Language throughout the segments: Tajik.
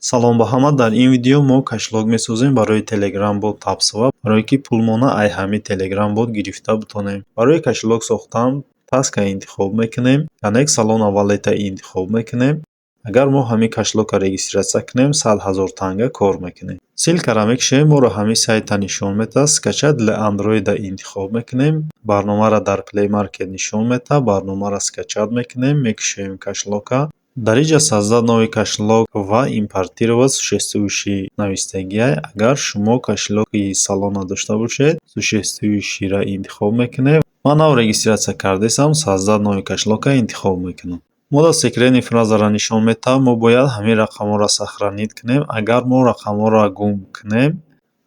Салом ба ҳама. Дар ин видео мо кашлог месозем барои Telegram bot табсова, барое ки пулмона ай ҳами Telegram bot гирифта бутонем. Барои кашлог сохтан таска интихоб мекунем, Connect Salona Wallet интихоб мекунем. Агар мо ҳами кашлока регистратсия кунем 100 000 танга кор мекунем. Силкара мекушем, моро ҳами сайта нишон метавад. Скачат для Android интихоб мекунем. Барномаро дар Play Market нишон метавад. Барномаро скачат мекунем, мекушем кашлока. Дар инҷа созда нови кашлог ва импортировать существующий навистагиай. Агар шумо кашлоки Salona дошта бошед, существующийро интихоб мекунед. Ман нав регистратсия кардесам, созда нови кашлока интихоб мекунам. Мода секретни фразаро нишон метавад. Мо бояд ҳамин рақамҳоро сохранид кунем. Агар мо рақамҳоро гум кунем,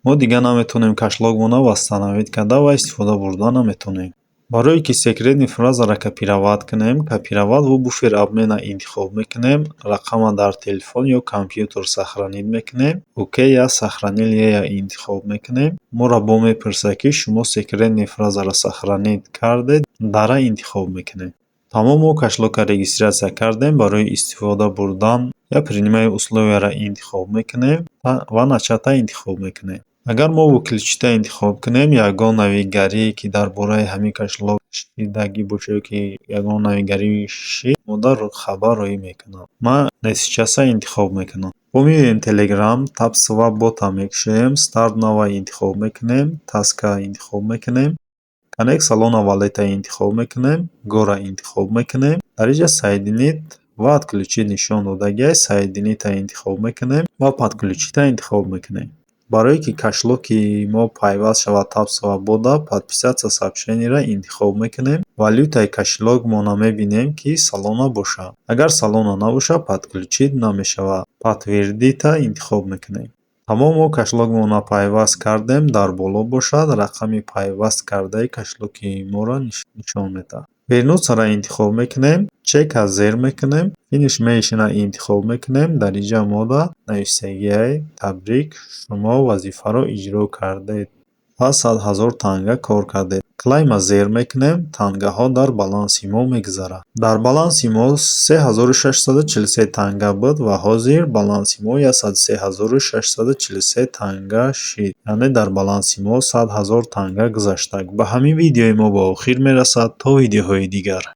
мо дига наметонем кашлогмона восстановид карда ва истифода бурда наметонем. Барое ки секретни фразаро копировать кунем, копировать ва буфер обмена интихоб мекунем. Рақама дар телефон ё компютер сохранид мекунем. Окей я сохранил я интихоб мекунем. Моро бо мепурсад ки шумо секретни фразаро сохранид кардед, дара интихоб мекунем. Тамом мо кашлока регистратсия кардем. Барои истифода бурдан я принимаю условияро интихоб мекунем ва начата интихоб мекунем. Агар мо выключита интихоб кунем, ягон навигарие ки дар бораи ҳамин кашлог шидагӣ бошад ки ягон навигарии шид мода хабар роӣ мекунад. Ман несичаса интихоб мекунам. Бо меоем Telegram табсова бота мекушем, Start Now интихоб мекунем, Taska интихоб мекунем, Connect Salona Wallet интихоб мекунем, Gora интихоб мекунем. Дар инҷа соединить ва отключить нишон додагиай, соединить интихоб мекунем ва подключита интихоб мекунем. Барое ки кашлоки мо пайваст шавад табсова бода, подписаться сообщениеро интихоб мекунем. Валютаи кашлогмона мебинем ки Salona бошад. Агар Salona набошад, подключить намешавад. Подтвердита интихоб мекунем. Тамом мо кашлогмона пайваст кардем, дар боло бошад. Рақами пайваст кардаи кашлоки моро нишон метавад. Вернуться-ро интихоб мекунем, Check аз зер мекунем, Finish Mission-ро интихоб мекунем. Дар инҷа мода навистагиай табрик, шумо вазифаро иҷро кардед ва 100 000 танга кор кардед. Claim аз зер мекунем, тангаҳо дар баланси мо мегузарад. Дар баланси мо 3643 танга буд ва ҳозир баланси мо 103643 танга шид. Яъне дар баланси мо 100 000 танга гузаштаг. Ба ҳамин видеои мо ба охир мерасад. То видеоҳои дигар.